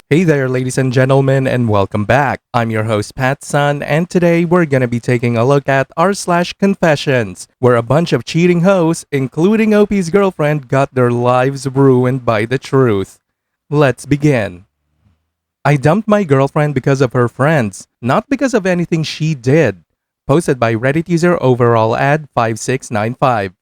Hey there, ladies and gentlemen, and welcome back. I'm your host, PattSun, and today we're gonna be taking a look at r/confessions, where a bunch of cheating hoes, including OP's girlfriend, got their lives ruined by the truth. Let's begin. I dumped my girlfriend because of her friends, not because of anything she did. Posted by Reddit user overall ad 5695.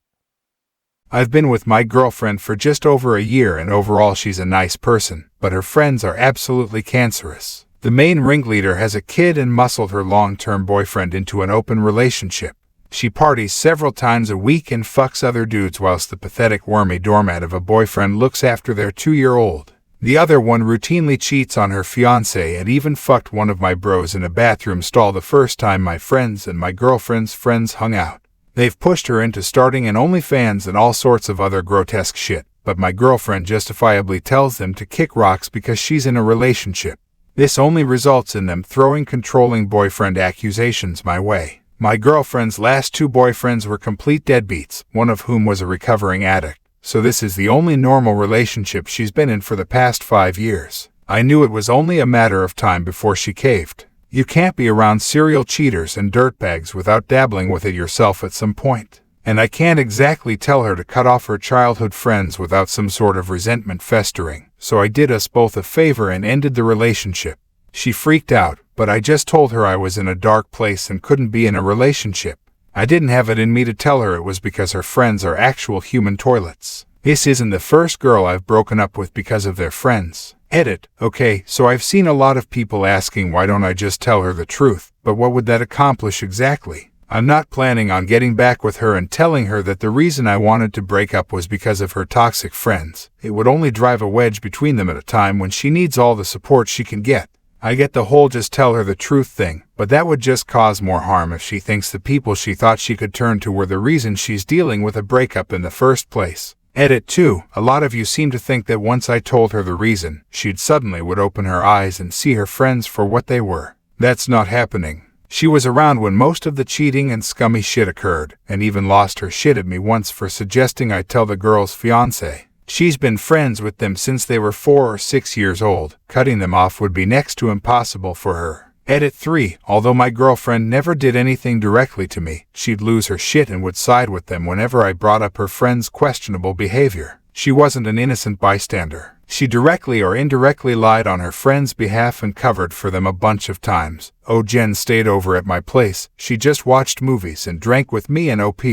I've been with my girlfriend for just over a year and overall she's a nice person, but her friends are absolutely cancerous. The main ringleader has a kid and muscled her long-term boyfriend into an open relationship. She parties several times a week and fucks other dudes whilst the pathetic wormy doormat of a boyfriend looks after their 2-year-old. The other one routinely cheats on her fiancé and even fucked one of my bros in a bathroom stall the first time my friends and my girlfriend's friends hung out. They've pushed her into starting an OnlyFans and all sorts of other grotesque shit, but my girlfriend justifiably tells them to kick rocks because she's in a relationship. This only results in them throwing controlling boyfriend accusations my way. My girlfriend's last 2 boyfriends were complete deadbeats, one of whom was a recovering addict, so this is the only normal relationship she's been in for the past 5 years. I knew it was only a matter of time before she caved. You can't be around serial cheaters and dirtbags without dabbling with it yourself at some point. And I can't exactly tell her to cut off her childhood friends without some sort of resentment festering, so I did us both a favor and ended the relationship. She freaked out, but I just told her I was in a dark place and couldn't be in a relationship. I didn't have it in me to tell her it was because her friends are actual human toilets. This isn't the first girl I've broken up with because of their friends. Edit. Okay, so I've seen a lot of people asking why don't I just tell her the truth, but what would that accomplish exactly? I'm not planning on getting back with her and telling her that the reason I wanted to break up was because of her toxic friends. It would only drive a wedge between them at a time when she needs all the support she can get. I get the whole just tell her the truth thing, but that would just cause more harm if she thinks the people she thought she could turn to were the reason she's dealing with a breakup in the first place. Edit 2. A lot of you seem to think that once I told her the reason, she'd suddenly would open her eyes and see her friends for what they were. That's not happening. She was around when most of the cheating and scummy shit occurred, and even lost her shit at me once for suggesting I tell the girl's fiancé. She's been friends with them since they were 4 or 6 years old. Cutting them off would be next to impossible for her. Edit 3. Although my girlfriend never did anything directly to me, she'd lose her shit and would side with them whenever I brought up her friend's questionable behavior. She wasn't an innocent bystander. She directly or indirectly lied on her friend's behalf and covered for them a bunch of times. Jen stayed over at my place. She just watched movies and drank with me and OP.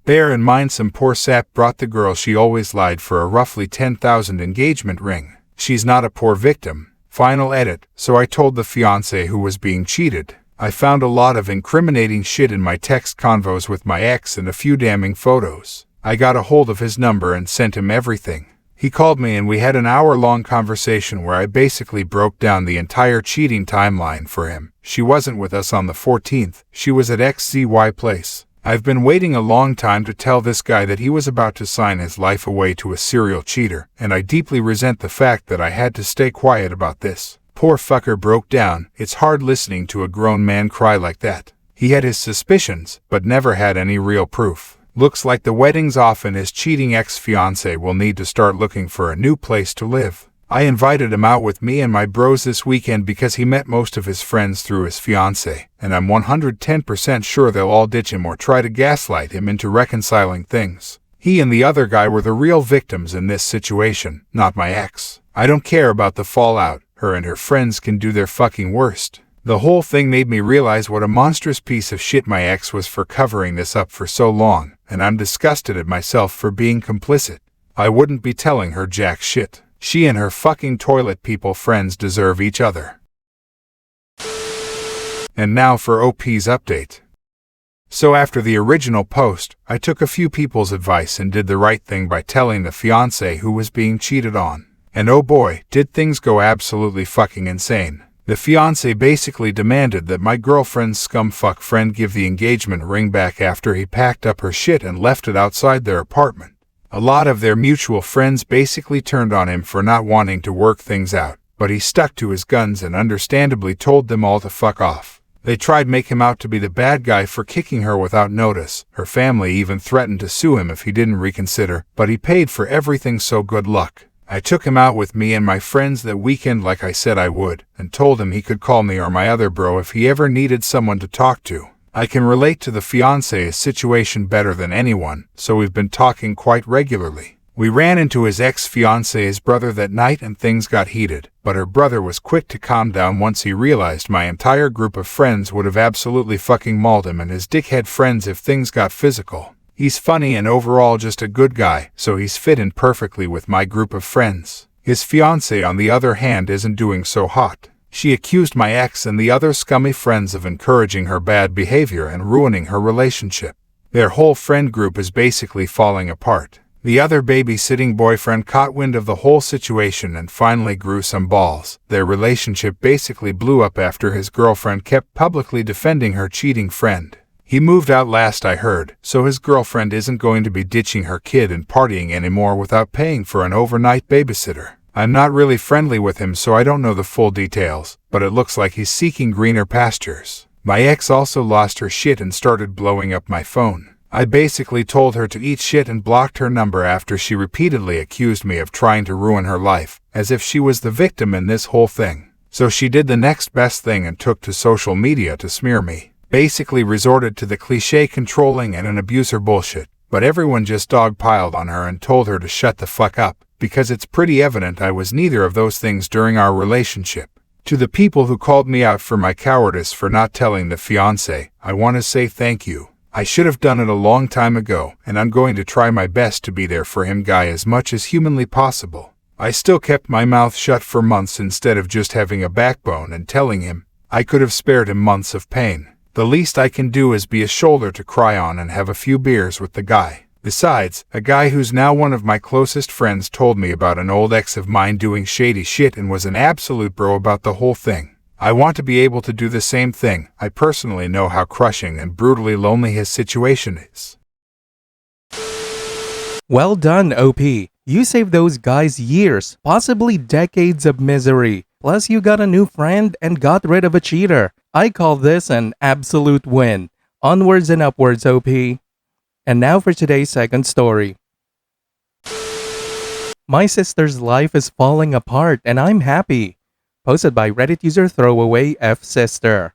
Bear in mind some poor sap brought the girl she always lied for a roughly $10,000 engagement ring. She's not a poor victim. Final edit. So I told the fiancé who was being cheated. I found a lot of incriminating shit in my text convos with my ex and a few damning photos. I got a hold of his number and sent him everything. He called me and we had an hour-long conversation where I basically broke down the entire cheating timeline for him. She wasn't with us on the 14th. She was at XZY place. I've been waiting a long time to tell this guy that he was about to sign his life away to a serial cheater, and I deeply resent the fact that I had to stay quiet about this. Poor fucker broke down. It's hard listening to a grown man cry like that. He had his suspicions, but never had any real proof. Looks like the wedding's off and his cheating ex-fiancé will need to start looking for a new place to live. I invited him out with me and my bros this weekend because he met most of his friends through his fiancé, and I'm 110% sure they'll all ditch him or try to gaslight him into reconciling things. He and the other guy were the real victims in this situation, not my ex. I don't care about the fallout. Her and her friends can do their fucking worst. The whole thing made me realize what a monstrous piece of shit my ex was for covering this up for so long, and I'm disgusted at myself for being complicit. I wouldn't be telling her jack shit. She and her fucking toilet people friends deserve each other. And now for OP's update. So after the original post, I took a few people's advice and did the right thing by telling the fiancé who was being cheated on. And oh boy, did things go absolutely fucking insane. The fiancé basically demanded that my girlfriend's scumfuck friend give the engagement ring back after he packed up her shit and left it outside their apartment. A lot of their mutual friends basically turned on him for not wanting to work things out, but he stuck to his guns and understandably told them all to fuck off. They tried make him out to be the bad guy for kicking her without notice. Her family even threatened to sue him if he didn't reconsider, but he paid for everything, so good luck. I took him out with me and my friends that weekend like I said I would, and told him he could call me or my other bro if he ever needed someone to talk to. I can relate to the fiance's situation better than anyone, so we've been talking quite regularly. We ran into his ex-fiance's brother that night and things got heated, but her brother was quick to calm down once he realized my entire group of friends would have absolutely fucking mauled him and his dickhead friends if things got physical. He's funny and overall just a good guy, so he's fit in perfectly with my group of friends. His fiance, on the other hand, isn't doing so hot. She accused my ex and the other scummy friends of encouraging her bad behavior and ruining her relationship. Their whole friend group is basically falling apart. The other babysitting boyfriend caught wind of the whole situation and finally grew some balls. Their relationship basically blew up after his girlfriend kept publicly defending her cheating friend. He moved out last I heard, so his girlfriend isn't going to be ditching her kid and partying anymore without paying for an overnight babysitter. I'm not really friendly with him, so I don't know the full details, but it looks like he's seeking greener pastures. My ex also lost her shit and started blowing up my phone. I basically told her to eat shit and blocked her number after she repeatedly accused me of trying to ruin her life, as if she was the victim in this whole thing. So she did the next best thing and took to social media to smear me. Basically resorted to the cliche controlling and an abuser bullshit, but everyone just dogpiled on her and told her to shut the fuck up, because it's pretty evident I was neither of those things during our relationship. To the people who called me out for my cowardice for not telling the fiancé, I want to say thank you. I should have done it a long time ago, and I'm going to try my best to be there for him guy as much as humanly possible. I still kept my mouth shut for months instead of just having a backbone and telling him. I could have spared him months of pain. The least I can do is be a shoulder to cry on and have a few beers with the guy. Besides, a guy who's now one of my closest friends told me about an old ex of mine doing shady shit and was an absolute bro about the whole thing. I want to be able to do the same thing. I personally know how crushing and brutally lonely his situation is. Well done, OP. You saved those guys years, possibly decades of misery. Plus, you got a new friend and got rid of a cheater. I call this an absolute win. Onwards and upwards, OP. And now for today's second story. My sister's life is falling apart and I'm happy. Posted by Reddit user Throwaway F Sister.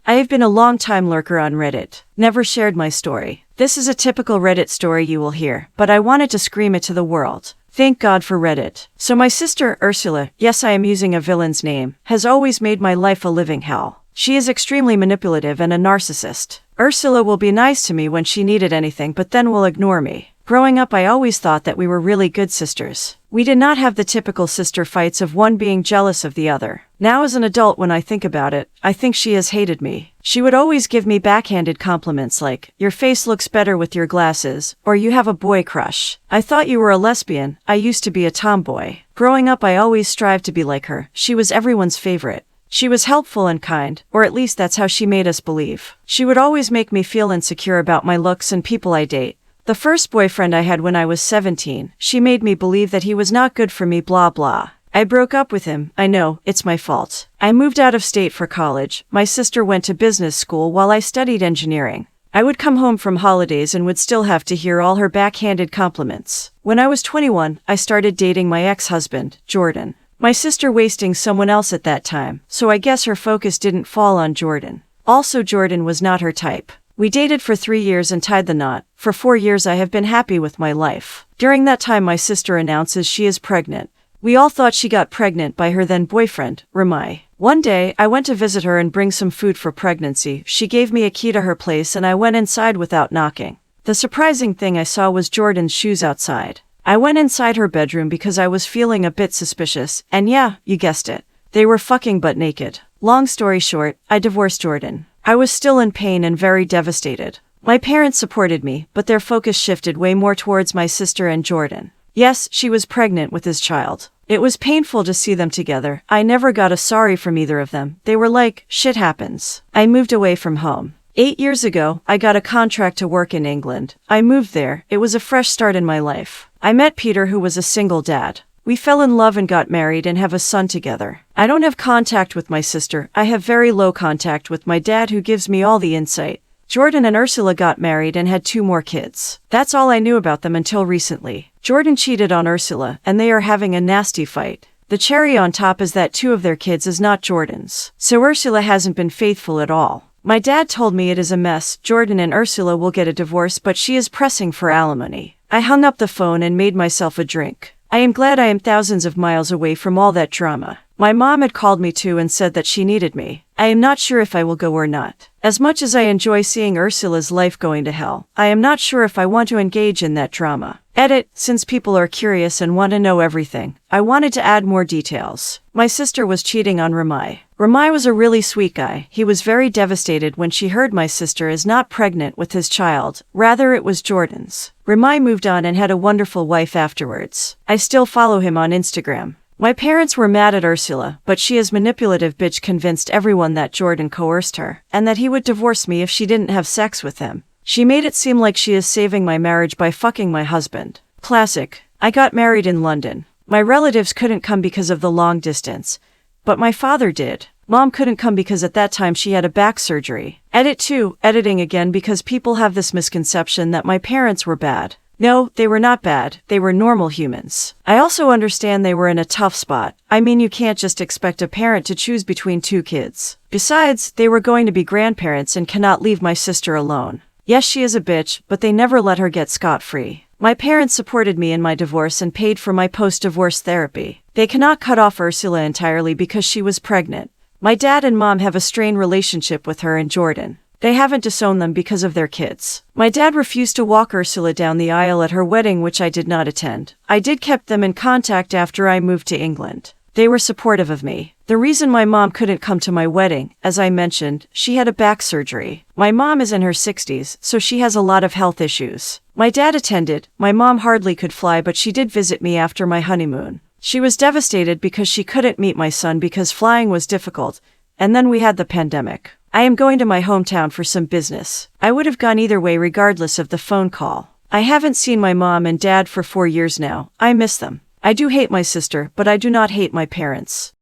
I have been a long-time lurker on Reddit, never shared my story. This is a typical Reddit story you will hear, but I wanted to scream it to the world. Thank God for Reddit. So my sister, Ursula, yes I am using a villain's name, has always made my life a living hell. She is extremely manipulative and a narcissist. Ursula will be nice to me when she needed anything but then will ignore me. Growing up I always thought that we were really good sisters. We did not have the typical sister fights of one being jealous of the other. Now as an adult when I think about it, I think she has hated me. She would always give me backhanded compliments like, "Your face looks better with your glasses," or "You have a boy crush. I thought you were a lesbian, I used to be a tomboy." Growing up I always strived to be like her. She was everyone's favorite. She was helpful and kind, or at least that's how she made us believe. She would always make me feel insecure about my looks and people I date. The first boyfriend I had when I was 17, she made me believe that he was not good for me blah blah. I broke up with him, I know, it's my fault. I moved out of state for college. My sister went to business school while I studied engineering. I would come home from holidays and would still have to hear all her backhanded compliments. When I was 21, I started dating my ex-husband, Jordan. My sister wasting someone else at that time, so I guess her focus didn't fall on Jordan. Also Jordan was not her type. We dated for 3 years and tied the knot. For 4 years I have been happy with my life. During that time my sister announces she is pregnant. We all thought she got pregnant by her then boyfriend, Ramai. One day, I went to visit her and bring some food for pregnancy. She gave me a key to her place and I went inside without knocking. The surprising thing I saw was Jordan's shoes outside. I went inside her bedroom because I was feeling a bit suspicious, and yeah, you guessed it. They were fucking butt naked. Long story short, I divorced Jordan. I was still in pain and very devastated. My parents supported me, but their focus shifted way more towards my sister and Jordan. Yes, she was pregnant with his child. It was painful to see them together. I never got a sorry from either of them. They were like, shit happens. I moved away from home. 8 years ago, I got a contract to work in England. I moved there. It was a fresh start in my life. I met Peter, who was a single dad. We fell in love and got married and have a son together. I don't have contact with my sister. I have very low contact with my dad, who gives me all the insight. Jordan and Ursula got married and had 2 more kids. That's all I knew about them until recently. Jordan cheated on Ursula, and they are having a nasty fight. The cherry on top is that 2 of their kids is not Jordan's. So Ursula hasn't been faithful at all. My dad told me it is a mess. Jordan and Ursula will get a divorce, but she is pressing for alimony. I hung up the phone and made myself a drink. I am glad I am thousands of miles away from all that drama. My mom had called me too and said that she needed me. I am not sure if I will go or not. As much as I enjoy seeing Ursula's life going to hell, I am not sure if I want to engage in that drama. Edit, since people are curious and want to know everything, I wanted to add more details. My sister was cheating on Ramai. Ramai was a really sweet guy. He was very devastated when she heard my sister is not pregnant with his child. Rather, it was Jordan's. Ramai moved on and had a wonderful wife afterwards. I still follow him on Instagram. My parents were mad at Ursula, but she is manipulative bitch convinced everyone that Jordan coerced her, and that he would divorce me if she didn't have sex with him. She made it seem like she is saving my marriage by fucking my husband. Classic. I got married in London. My relatives couldn't come because of the long distance, but my father did. Mom couldn't come because at that time she had a back surgery. Edit 2, editing again because people have this misconception that my parents were bad. No, they were not bad, they were normal humans. I also understand they were in a tough spot. I mean, you can't just expect a parent to choose between 2 kids. Besides, they were going to be grandparents and cannot leave my sister alone. Yes, she is a bitch, but they never let her get scot-free. My parents supported me in my divorce and paid for my post-divorce therapy. They cannot cut off Ursula entirely because she was pregnant. My dad and mom have a strained relationship with her and Jordan. They haven't disowned them because of their kids. My dad refused to walk Ursula down the aisle at her wedding, which I did not attend. I did keep them in contact after I moved to England. They were supportive of me. The reason my mom couldn't come to my wedding, as I mentioned, she had a back surgery. My mom is in her 60s, so she has a lot of health issues. My dad attended. My mom hardly could fly, but she did visit me after my honeymoon. She was devastated because she couldn't meet my son because flying was difficult, and then we had the pandemic. I am going to my hometown for some business. I would have gone either way regardless of the phone call. I haven't seen my mom and dad for 4 years now. I miss them. I do hate my sister, but I do not hate my parents.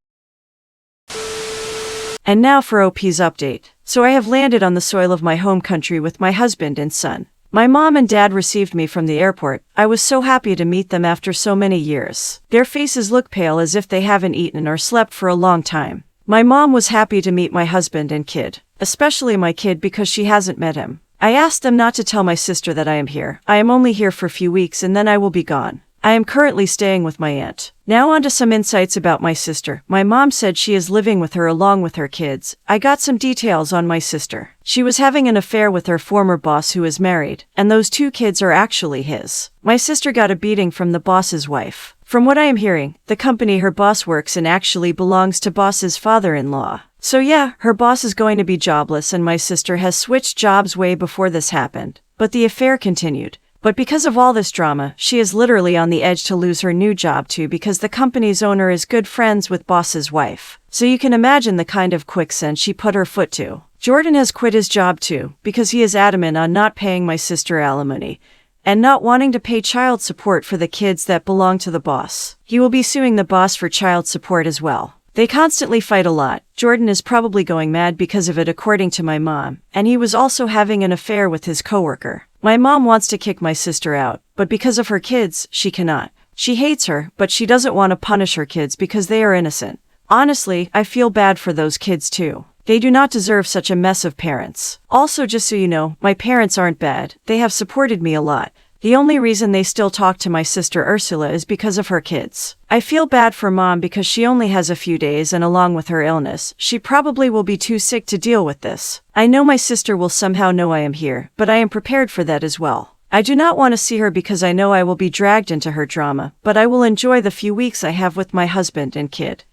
And now for OP's update. So I have landed on the soil of my home country with my husband and son. My mom and dad received me from the airport. I was so happy to meet them after so many years. Their faces look pale as if they haven't eaten or slept for a long time. My mom was happy to meet my husband and kid, especially my kid because she hasn't met him. I asked them not to tell my sister that I am here. I am only here for a few weeks and then I will be gone. I am currently staying with my aunt. Now on to some insights about my sister. My mom said she is living with her along with her kids. I got some details on my sister. She was having an affair with her former boss who is married, and those 2 kids are actually his. My sister got a beating from the boss's wife. From what I am hearing, the company her boss works in actually belongs to boss's father-in-law. So yeah, her boss is going to be jobless and my sister has switched jobs way before this happened. But the affair continued. But because of all this drama, she is literally on the edge to lose her new job too because the company's owner is good friends with boss's wife. So you can imagine the kind of quicksand she put her foot to. Jordan has quit his job too because he is adamant on not paying my sister alimony and not wanting to pay child support for the kids that belong to the boss. He will be suing the boss for child support as well. They constantly fight a lot. Jordan is probably going mad because of it according to my mom, and he was also having an affair with his coworker. My mom wants to kick my sister out, but because of her kids, she cannot. She hates her, but she doesn't want to punish her kids because they are innocent. Honestly, I feel bad for those kids too. They do not deserve such a mess of parents. Also, just so you know, my parents aren't bad. They have supported me a lot. The only reason they still talk to my sister Ursula is because of her kids. I feel bad for mom because she only has a few days and along with her illness, she probably will be too sick to deal with this. I know my sister will somehow know I am here, but I am prepared for that as well. I do not want to see her because I know I will be dragged into her drama, but I will enjoy the few weeks I have with my husband and kid.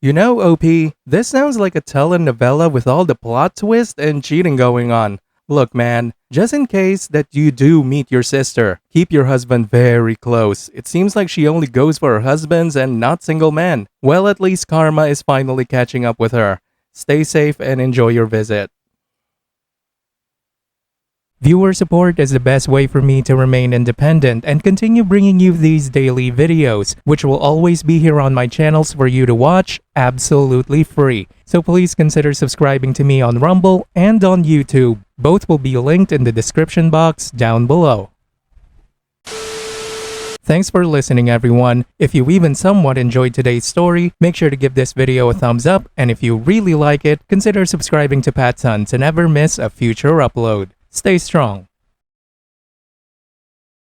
You know, OP, this sounds like a telenovela with all the plot twist and cheating going on. Look, man, just in case that you do meet your sister, keep your husband very close. It seems like she only goes for her husbands and not single men. Well, at least karma is finally catching up with her. Stay safe and enjoy your visit. Viewer support is the best way for me to remain independent and continue bringing you these daily videos, which will always be here on my channels for you to watch absolutely free. So please consider subscribing to me on Rumble and on YouTube. Both will be linked in the description box down below. Thanks for listening, everyone. If you even somewhat enjoyed today's story, make sure to give this video a thumbs up, and if you really like it, consider subscribing to PattSun to never miss a future upload. Stay strong.